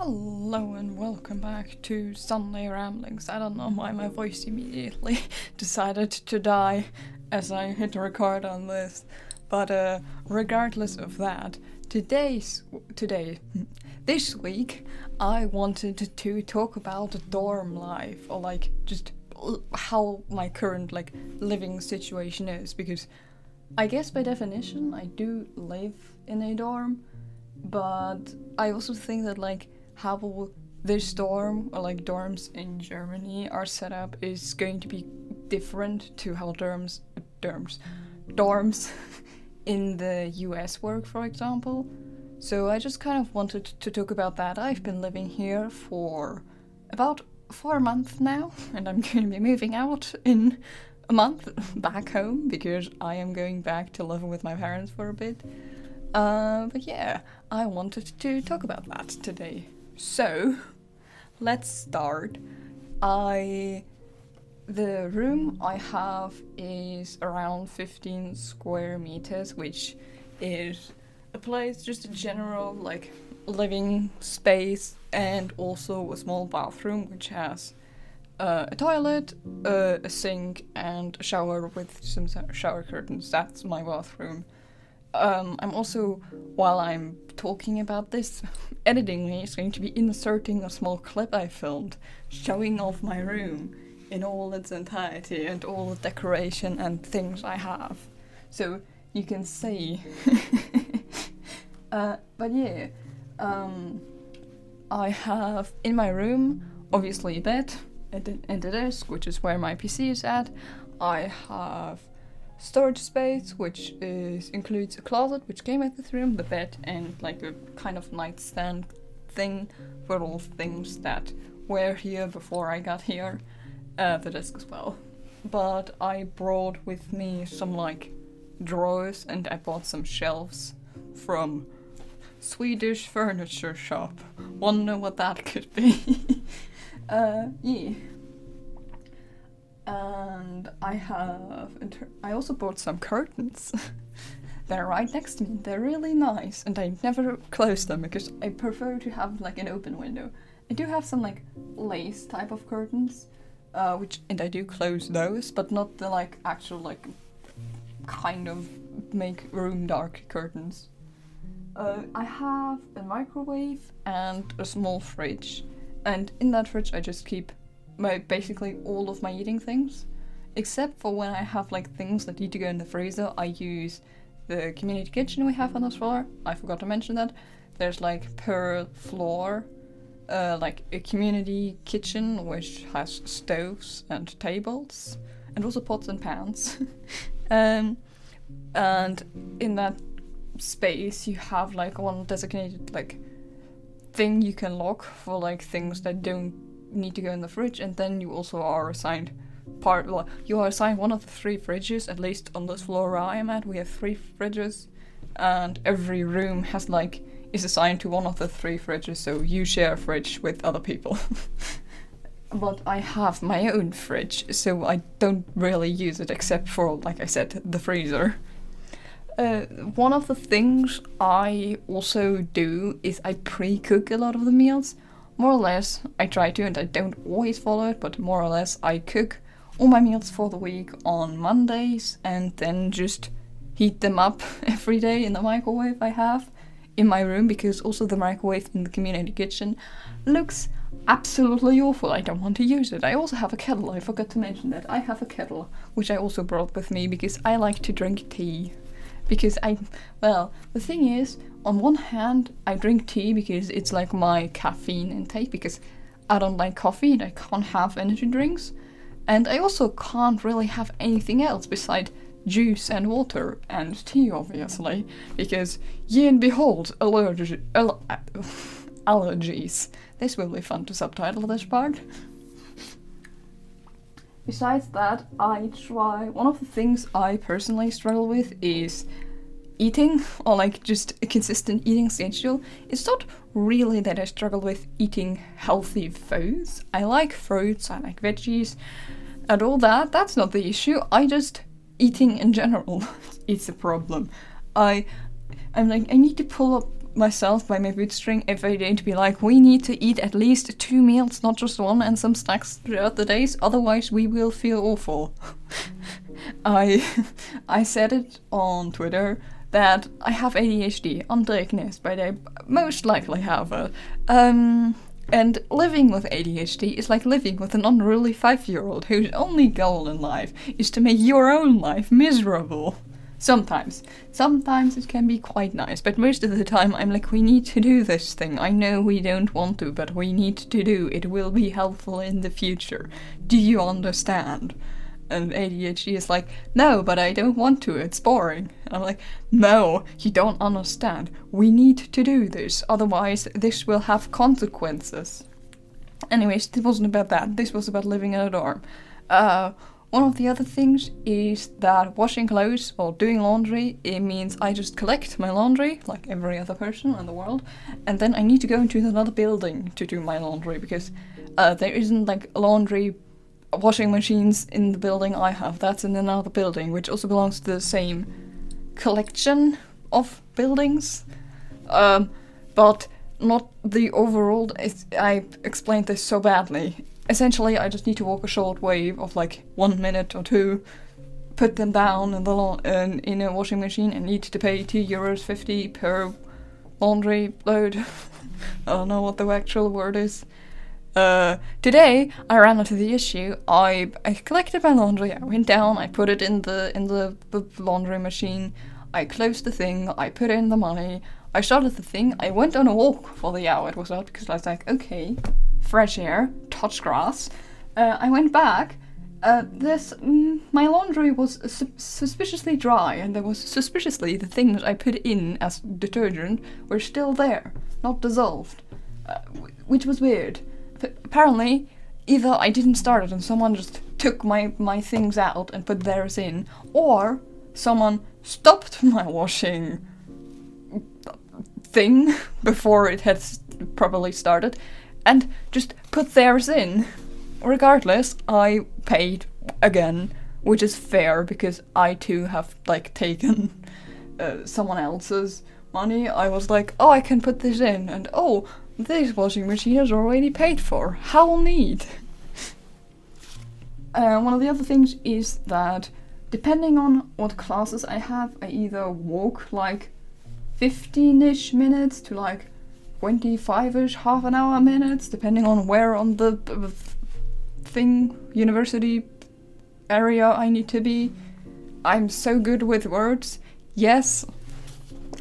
Hello and welcome back to Sunday Ramblings. I don't know why my voice immediately decided to die as I hit record on this, but regardless of that, this week I wanted to talk about dorm life, or just how my current living situation is, because I guess by definition I do live in a dorm, but I also think that how this dorm or dorms in Germany are set up is going to be different to how dorms in the US work, for example. So I just kind of wanted to talk about that. I've been living here for about 4 months now, and I'm going to be moving out in a month back home because I am going back to live with my parents for a bit. But yeah, I wanted to talk about that today. So, let's start. The room I have is around 15 square meters, which is a place, just a general living space, and also a small bathroom which has a toilet, a sink, and a shower with some shower curtains. That's my bathroom. I'm also, while I'm talking about this, editingly is going to be inserting a small clip I filmed showing off my room in all its entirety and all the decoration and things I have. So you can see. But yeah, I have in my room, obviously a bed and a desk, which is where my PC is at. I have storage space, which includes a closet, which came with this room, the bed, and a kind of nightstand thing for all things that were here before I got here, the desk as well. But I brought with me some drawers, and I bought some shelves from Swedish furniture shop. Wonder what that could be. Yeah. And I also bought some curtains. They're right next to me. They're really nice, and I never close them because I prefer to have an open window. I do have some lace type of curtains, and I do close those, but not the actual kind of make room dark curtains. I have a microwave and a small fridge, and in that fridge I just keep basically all of my eating things, except for when I have things that need to go in the freezer. I use the community kitchen we have on the floor. I forgot to mention that. There's per floor a community kitchen which has stoves and tables and also pots and pans. And in that space you have one designated thing you can lock for things that don't need to go in the fridge, and then you also are assigned you are assigned one of the 3 fridges. At least on this floor where I am at, we have 3 fridges, and every room has is assigned to one of the 3 fridges, so you share a fridge with other people. But I have my own fridge, so I don't really use it except for, like I said, the freezer. One of the things I also do is I pre-cook a lot of the meals. More or less, I try to, and I don't always follow it, but more or less I cook all my meals for the week on Mondays and then just heat them up every day in the microwave I have in my room, because also the microwave in the community kitchen looks absolutely awful. I don't want to use it. I also have a kettle. I forgot to mention that. I have a kettle, which I also brought with me because I like to drink tea. Because the thing is, on one hand, I drink tea because it's my caffeine intake, because I don't like coffee and I can't have energy drinks. And I also can't really have anything else besides juice and water and tea, obviously, because, ye and behold, allergies. This will be fun to subtitle this part. Besides that, one of the things I personally struggle with is eating, or just a consistent eating schedule. It's not really that I struggle with eating healthy foods. I like fruits, I like veggies, and all that. That's not the issue. Eating in general is a problem. I need to pull up myself by my bootstring every day to be like, we need to eat at least 2 meals, not just one, and some snacks throughout the days, otherwise we will feel awful. I said it on Twitter that I have ADHD, undiagnosed, but I most likely have it. And living with ADHD is like living with an unruly 5-year-old whose only goal in life is to make your own life miserable. Sometimes it can be quite nice, but most of the time I'm like, we need to do this thing. I know we don't want to, but we need to do. It will be helpful in the future. Do you understand? And ADHD is like, no, but I don't want to, it's boring. And I'm like, no, you don't understand. We need to do this, otherwise this will have consequences. Anyways, this wasn't about that. This was about living in a dorm. One of the other things is that washing clothes or doing laundry, it means I just collect my laundry, like every other person in the world, and then I need to go into another building to do my laundry, because there isn't like washing machines in the building I have. That's in another building, which also belongs to the same collection of buildings, but not the overall. I explained this so badly. Essentially, I just need to walk a short wave of like 1 minute or 2, put them down in a washing machine, and need to pay €2.50 per laundry load. I don't know what the actual word is. Today I ran into the issue. I collected my laundry. I went down. I put it in the laundry machine. I closed the thing. I put in the money. I started the thing. I went on a walk for the hour it was out, because I was like, okay, fresh air, touch grass. I went back. My laundry was suspiciously dry, and there was suspiciously the things I put in as detergent were still there, not dissolved, which was weird. Apparently, either I didn't start it and someone just took my things out and put theirs in, or someone stopped my washing thing before it had properly started and just put theirs in. Regardless, I paid again, which is fair because I too have like taken someone else's money. I was like, oh, I can put this in, and oh, this washing machine is already paid for. How neat. One of the other things is that depending on what classes I have, I either walk like 15-ish minutes to like 25-ish, half an hour minutes, depending on where on the university area I need to be. I'm so good with words. Yes.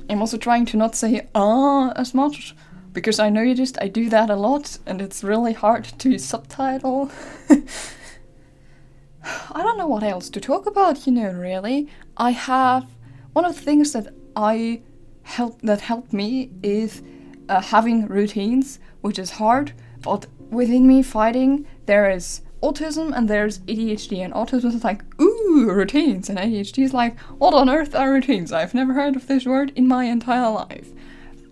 I'm also trying to not say as much, because I noticed I do that a lot, and it's really hard to subtitle. I don't know what else to talk about, really. I have... One of the things that helped me is having routines, which is hard, but within me fighting, there is autism and there's ADHD, and autism is like, ooh, routines, and ADHD is like, what on earth are routines? I've never heard of this word in my entire life.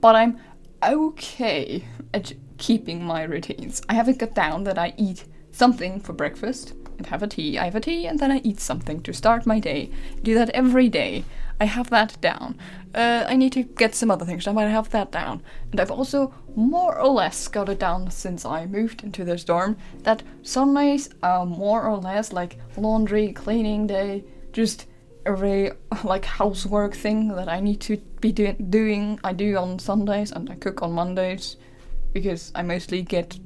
But I'm okay at keeping my routines. I have it got down that I eat something for breakfast and have a tea. I have a tea and then I eat something to start my day. I do that every day. I have that down. I need to get some other things done, but I have that down. And I've also more or less got it down since I moved into this dorm that Sundays are more or less like laundry, cleaning day, just a very like housework thing that I need to be doing. I do on Sundays and I cook on Mondays because I mostly get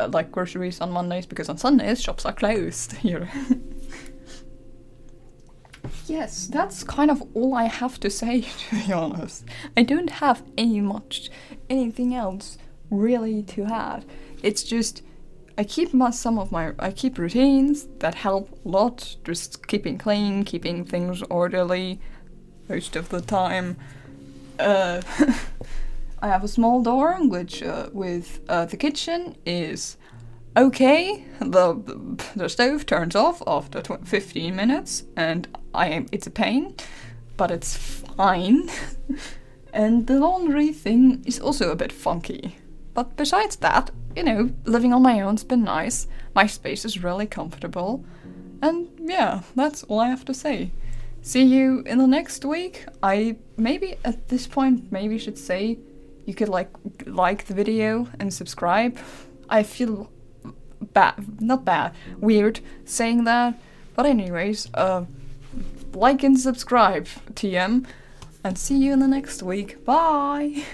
like groceries on Mondays because on Sundays shops are closed here. Yes, that's kind of all I have to say, to be honest. I don't have anything else really to add. It's just I keep routines that help a lot, just keeping clean, keeping things orderly most of the time. I have a small dorm which with the kitchen is okay. The stove turns off after 15 minutes and it's a pain, but it's fine. And the laundry thing is also a bit funky. But besides that, living on my own's been nice. My space is really comfortable. And yeah, that's all I have to say. See you in the next week. I maybe at this point should say you could like the video and subscribe. I feel not bad, weird saying that, but anyways, like and subscribe, TM, and see you in the next week. Bye!